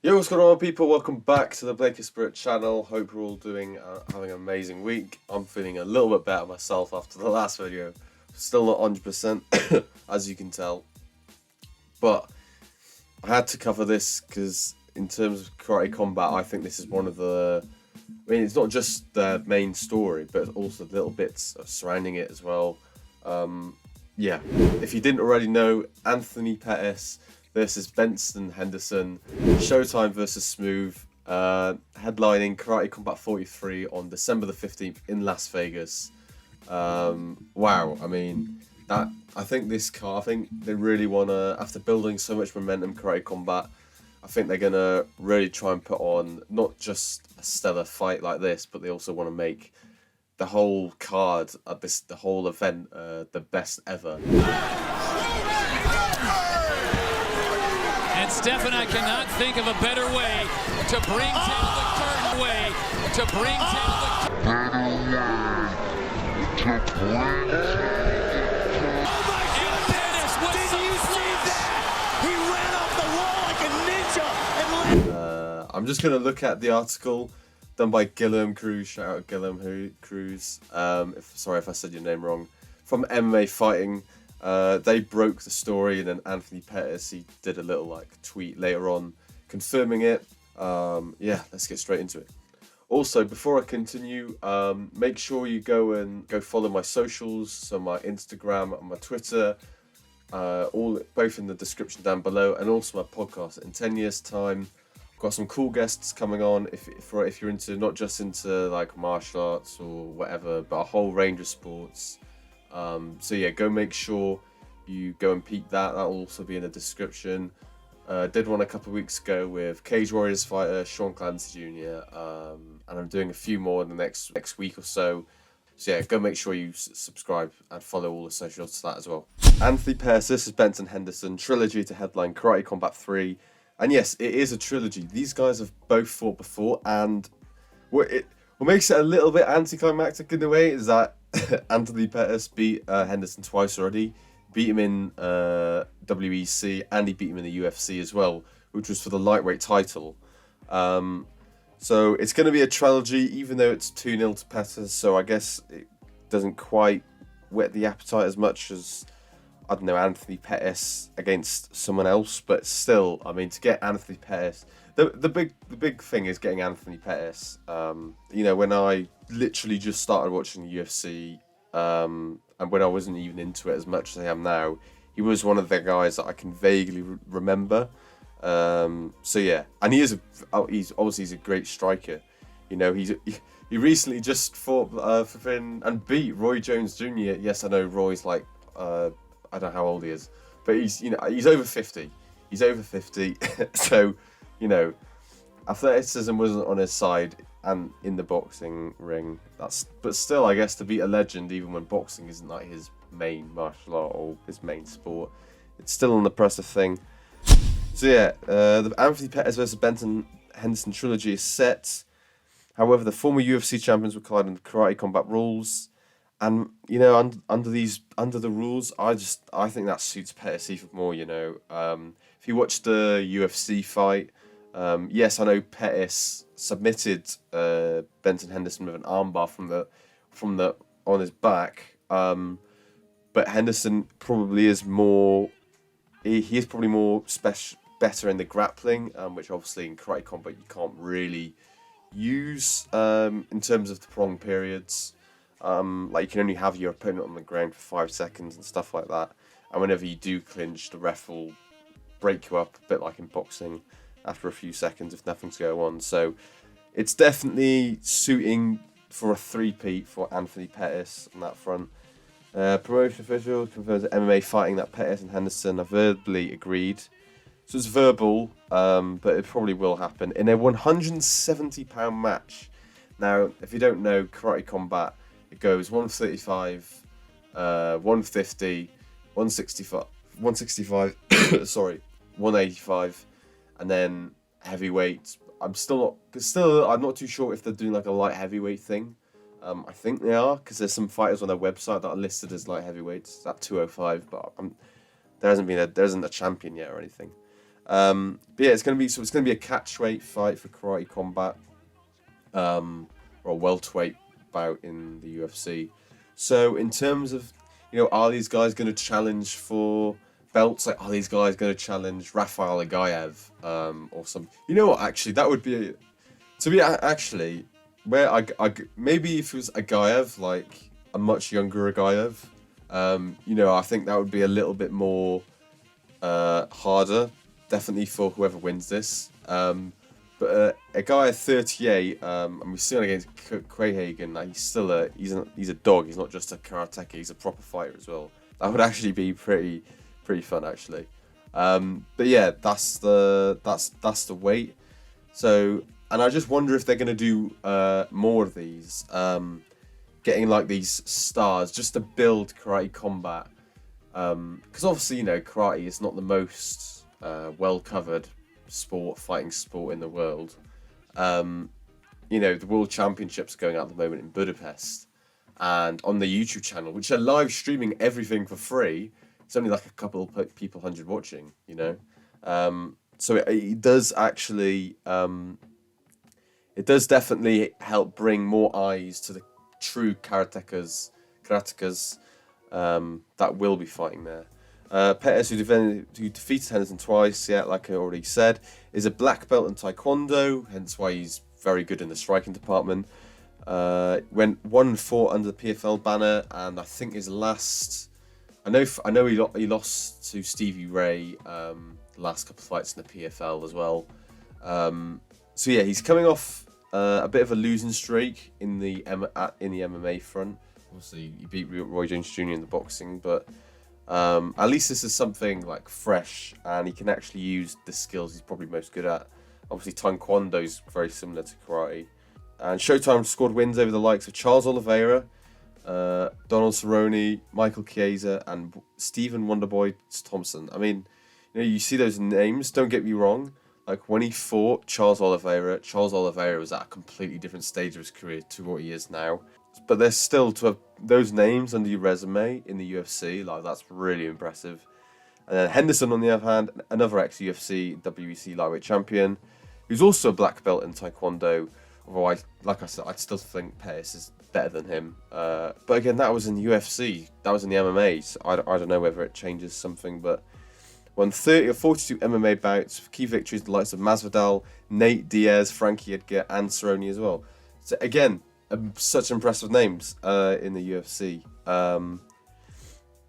Yo, what's going on, people? Welcome back to the Blakey Spirit channel. Hope you're all having an amazing week. I'm feeling a little bit better myself after the last video. Still not 100%, as you can tell. But I had to cover this because in terms of karate combat, I think this is one of the... I mean, it's not just the main story, but also the little bits surrounding it as well. Yeah, if you didn't already know, Anthony Pettis versus Benson Henderson, Showtime versus Smooth, headlining Karate Combat 43 on December the 15th in Las Vegas. Wow, I mean, I think they really want to, after building so much momentum, Karate Combat, I think they're going to really try and put on not just a stellar fight like this, but they also want to make the whole card, the whole event, the best ever. And Stefan, I cannot think of a better way to bring down the curtain. Oh my goodness! Did you see that? He ran off the wall like a ninja. I'm just going to look at the article done by Guillaume Cruz. Shout out Guillaume Cruz. Sorry if I said your name wrong. From MMA Fighting. They broke the story, and then Anthony Pettis, he did a little tweet later on confirming it. Yeah, let's get straight into it. Also, before I continue, make sure you go follow my socials, so my Instagram and my Twitter, both in the description down below, and also my podcast. In 10 years' time, I've got some cool guests coming on. If you're into not just into martial arts or whatever, but a whole range of sports. So yeah, go make sure you go and peek that. That'll also be in the description. Did one a couple of weeks ago with Cage Warriors fighter Sean Clancy Jr. And I'm doing a few more in the next week or so. So yeah, go make sure you subscribe and follow all the socials to that as well. Anthony Pettis versus Benson Henderson, trilogy to headline Karate Combat 3. And yes, it is a trilogy. These guys have both fought before, and what makes it a little bit anticlimactic in a way is that Anthony Pettis beat Henderson twice already. Beat him in WEC, and he beat him in the UFC as well, which was for the lightweight title. So it's going to be a trilogy, even though it's 2-0 to Pettis. So I guess it doesn't quite whet the appetite as much as, I don't know, Anthony Pettis against someone else. But still, I mean, to get Anthony Pettis, the big thing is getting Anthony Pettis. You know, when I literally just started watching the UFC, and when I wasn't even into it as much as I am now, he was one of the guys that I can vaguely remember. So yeah, and he's obviously a great striker. You know, he recently just fought and beat Roy Jones Jr. Yes, I know Roy's I don't know how old he is, but he's over 50. He's over 50, so you know, athleticism wasn't on his side. And in the boxing ring, but still, I guess, to beat a legend, even when boxing isn't like his main martial art or his main sport, it's still an impressive thing. So yeah, the Anthony Pettis versus Benson Henderson trilogy is set. However, the former UFC champions will collide in the Karate Combat rules, and you know, under the rules, I think that suits Pettis even more. You know, if you watch the UFC fight. Yes, I know Pettis submitted Benson Henderson with an armbar from the on his back, but Henderson probably is more. He is probably more better in the grappling, which obviously in Karate Combat you can't really use in terms of the prolonged periods. You can only have your opponent on the ground for 5 seconds and stuff like that, and whenever you do clinch, the ref will break you up a bit like in boxing after a few seconds if nothing's going on. So it's definitely suiting for a three-peat for Anthony Pettis on that front. Promotion official confirms that MMA Fighting that Pettis and Henderson are verbally agreed. So it's verbal, but it probably will happen in a £170 match. Now, if you don't know, Karate Combat, it goes 135, 150, 165, sorry, 185, and then heavyweight. I'm not too sure if they're doing a light heavyweight thing. I think they are, because there's some fighters on their website that are listed as light heavyweights at 205, but there isn't a champion yet or anything. But yeah, it's gonna be a catchweight fight for Karate Combat, or a welterweight bout in the UFC. So in terms of, are these guys going to challenge for belts? Like, are these guys going to challenge Rafael Agaev, or some? You know what? Actually, that would be, actually, where maybe if it was Agaev, like a much younger Agaev, I think that would be a little bit more harder, definitely for whoever wins this. But a guy at 38, and we've seen against Quayhagen, like, he's a dog. He's not just a karateka. He's a proper fighter as well. That would actually be pretty fun, actually. But yeah, that's the weight. So, and I just wonder if they're gonna do more of these, getting like these stars just to build Karate Combat. Because obviously, karate is not the most well covered fighting sport in the world. The World Championships are going out at the moment in Budapest, and on the YouTube channel, which are live streaming everything for free. It's only like a couple of people, 100 watching. So it does actually, it does definitely help bring more eyes to the true karatekas that will be fighting there. Pettis, who defeated Henderson twice, like I already said, is a black belt in Taekwondo, hence why he's very good in the striking department. Went 1-4 under the PFL banner, and I think his last, I know he lost to Stevie Ray the last couple of fights in the PFL as well. So yeah, he's coming off a bit of a losing streak in the MMA front. Obviously, he beat Roy Jones Jr. in the boxing, but at least this is something like fresh, and he can actually use the skills he's probably most good at. Obviously, Taekwondo is very similar to karate. And Showtime scored wins over the likes of Charles Oliveira, Donald Cerrone, Michael Chiesa, and Stephen Wonderboy Thompson. I mean, you see those names, don't get me wrong. Like, when he fought Charles Oliveira was at a completely different stage of his career to what he is now. But there's still, to have those names under your resume in the UFC, like, that's really impressive. And then Henderson, on the other hand, another ex-UFC WEC lightweight champion, who's also a black belt in Taekwondo. Although, like I said, I still think Pettis is better than him. But again, that was in the UFC. That was in the MMA. So I don't know whether it changes something, but won 30 or 42 MMA bouts, key victories, the likes of Masvidal, Nate Diaz, Frankie Edgar, and Cerrone as well. So again, such impressive names in the UFC.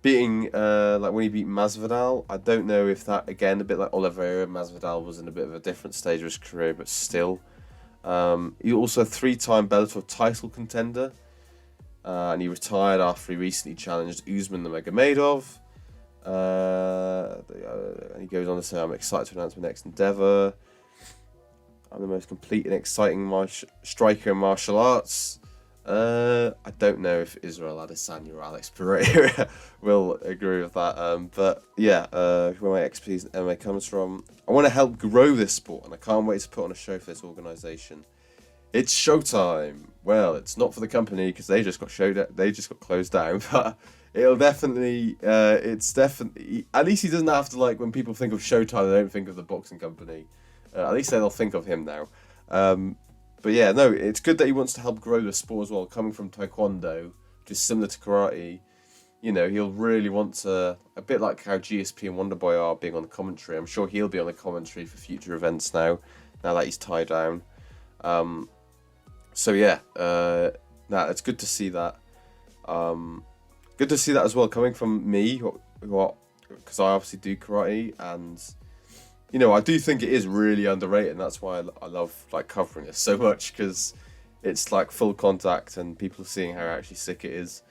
Beating, like when he beat Masvidal, I don't know if that, again, a bit like Oliveira, Masvidal was in a bit of a different stage of his career, but still. He also a 3-time Bellator title contender, and he retired after he recently challenged Usman Nurmagomedov. And he goes on to say, "I'm excited to announce my next endeavor. I'm the most complete and exciting striker in martial arts." I don't know if Israel Adesanya or Alex Pereira will agree with that. But yeah, where my expertise in MMA comes from, I want to help grow this sport, and I can't wait to put on a show for this organisation. It's Showtime. Well, it's not for the company because they just got closed down, but it'll definitely, it's definitely, at least he doesn't have to, like, when people think of Showtime, they don't think of the boxing company. At least they'll think of him now. But yeah, no, it's good that he wants to help grow the sport as well. Coming from Taekwondo, which is similar to karate, he'll really want to, a bit like how GSP and Wonderboy are being on the commentary. I'm sure he'll be on the commentary for future events now that he's tied down. So yeah, it's good to see that. Good to see that as well, coming from me, because I obviously do karate, and I do think it is really underrated, and that's why I love, like, covering it so much, because it's like full contact and people seeing how actually sick it is.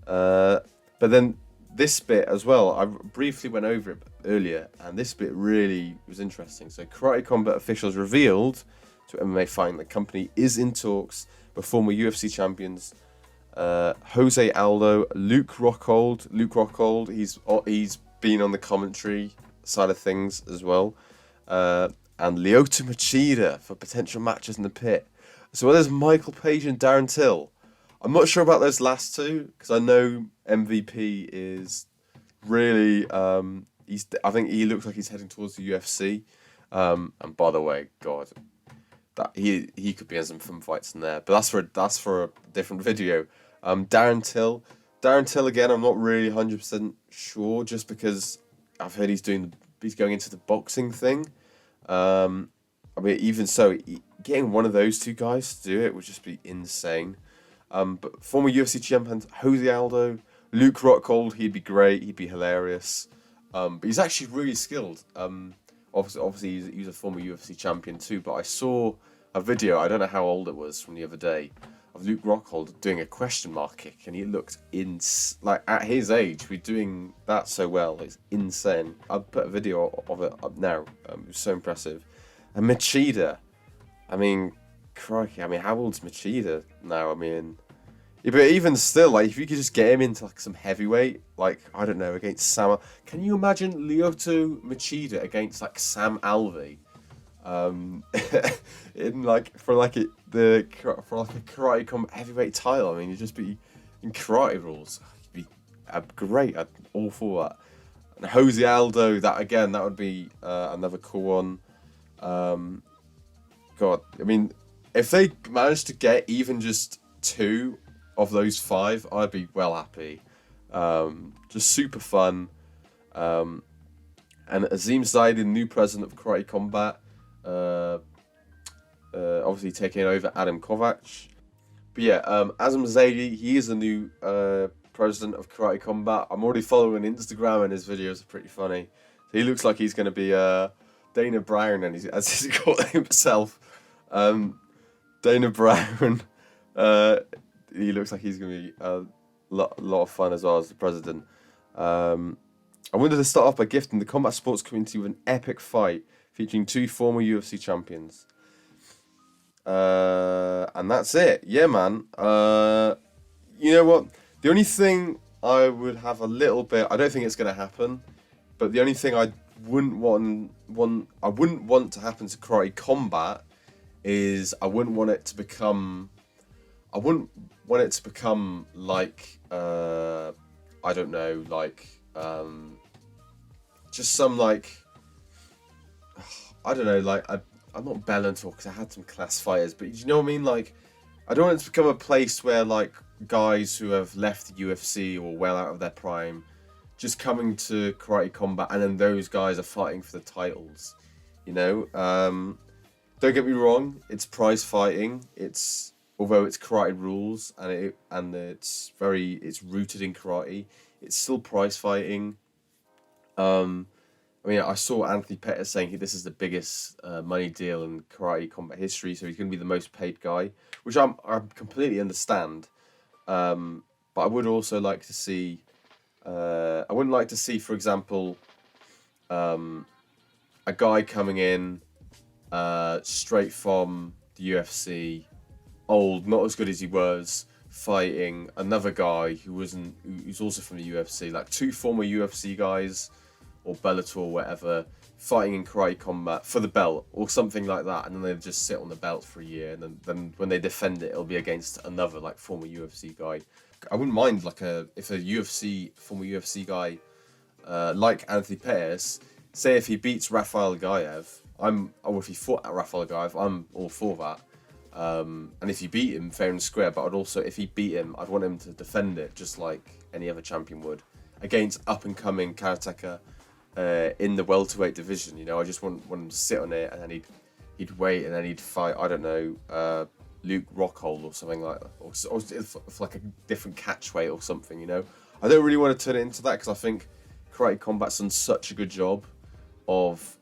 But then this bit as well, I briefly went over it earlier, and this bit really was interesting. So Karate Combat officials revealed to MMA Fighting the company is in talks with former UFC champions Jose Aldo, Luke Rockhold. He's been on the commentary side of things as well, and Lyoto Machida for potential matches in the pit. So there's Michael Page and Darren Till. I'm not sure about those last two, because I know MVP is really I think he looks like he's heading towards the UFC. And by the way, God, that he could be in some fun fights in there. But that's for a different video. Darren Till again. I'm not really 100% sure, just because I've heard he's going into the boxing thing. I mean, even so, getting one of those two guys to do it would just be insane. But former UFC champion Jose Aldo, Luke Rockhold, he'd be great. He'd be hilarious. But he's actually really skilled. Obviously, he's a former UFC champion too. But I saw a video, I don't know how old it was, from the other day, of Luke Rockhold doing a question mark kick, and he looked like at his age, we're doing that so well. It's insane. I'll put a video of it up now. It was so impressive. And Machida, I mean, crikey, I mean, how old's Machida now? I mean, yeah, but even still, like, if you could just get him into like some heavyweight, like, I don't know, against Sam. Can you imagine Lyoto Machida against like Sam Alvey? In like for a karate combat heavyweight title. I mean, you'd just be in karate rules. It'd be great. I'm all for that. And Jose Aldo, that would be another cool one. God, I mean, if they managed to get even just 2 of those 5, I'd be well happy. Just super fun. And Azim Zaidi, new president of Karate Combat, obviously taking over Adam Kovac. But yeah, Azim Zaidi, he is the new president of Karate Combat. I'm already following Instagram, and his videos are pretty funny. So he looks like he's going to be Dana Brown, and as he's called himself. Dana Brown, he looks like he's going to be a lot of fun as well as the president. I wanted to start off by gifting the combat sports community with an epic fight featuring 2 former UFC champions. And that's it. Yeah, man. You know what? The only thing I would have a little bit, I don't think it's going to happen, but the only thing I wouldn't want to happen to Karate Combat is I wouldn't want it to become like I don't know, like just some like I don't know, like I'm not Bellator because I had some class fighters, but you know what I mean? Like, I don't want it to become a place where like guys who have left the UFC or well out of their prime just coming to Karate Combat, and then those guys are fighting for the titles. You know, don't get me wrong, it's prize fighting. Although it's karate rules and it's rooted in karate, it's still prize fighting. I mean, I saw Anthony Pettis saying this is the biggest money deal in Karate Combat history, so he's going to be the most paid guy, which I completely understand. But I would also like to see, I wouldn't like to see, for example, a guy coming in straight from the UFC, old, not as good as he was, fighting another guy who's also from the UFC, like 2 former UFC guys, or Bellator or whatever, fighting in Karate Combat for the belt or something like that, and then they just sit on the belt for a year, and then when they defend it, it'll be against another like former UFC guy. I wouldn't mind like if a former UFC guy like Anthony Pettis, say if he beats Rafael Gaev, or if he fought at Rafael Gaev, I'm all for that. And if you beat him fair and square, but I'd also, if he beat him, I'd want him to defend it just like any other champion would against up and coming karateka in the welterweight division. You know, I just want him to sit on it, and then he'd wait, and then he'd fight, I don't know, Luke Rockhold or something like that, or if like a different catchweight or something. You know, I don't really want to turn it into that because I think Karate Combat's done such a good job of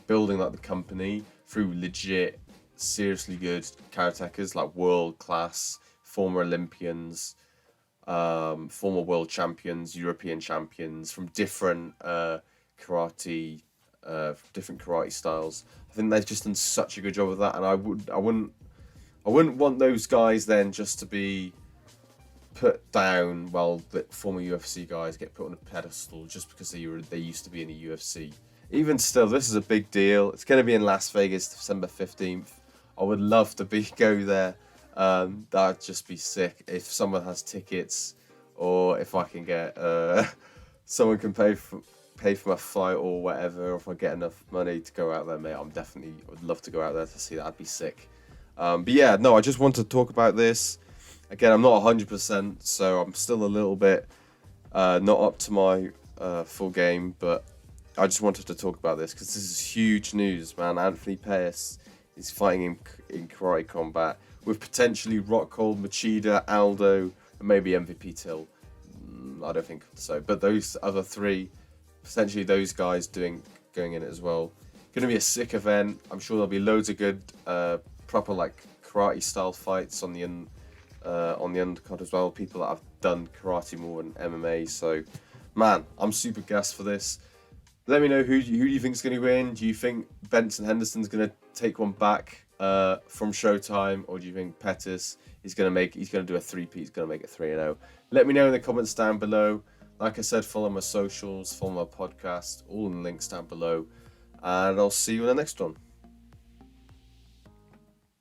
building like the company through legit, seriously good karatekas, like world class, former Olympians, former world champions, European champions from different karate styles. I think they've just done such a good job of that, and I wouldn't want those guys then just to be put down while the former UFC guys get put on a pedestal just because they used to be in the UFC. Even still, this is a big deal. It's going to be in Las Vegas, December 15th. I would love to go there. That'd just be sick if someone has tickets, or if I can get someone can pay pay for my flight or whatever, or if I get enough money to go out there, mate, I would love to go out there to see that. That'd be sick. But yeah, no, I just wanted to talk about this. Again, I'm not 100%, so I'm still a little bit not up to my full game, but I just wanted to talk about this because this is huge news, man. Anthony Pettis is fighting in Karate Combat with potentially Rockhold, Machida, Aldo, and maybe MVP Till. I don't think so, but those other three, potentially those guys going in it as well. Going to be a sick event. I'm sure there'll be loads of good, proper like karate style fights on the undercard as well. People that have done karate more than MMA. So, man, I'm super gassed for this. Let me know who do you think is going to win. Do you think Benson Henderson's going to take one back from Showtime, or do you think Pettis is going to do a 3-peat? He's going to make it 3-0. Let me know in the comments down below. Like I said, follow my socials, follow my podcast, all in the links down below, and I'll see you in the next one.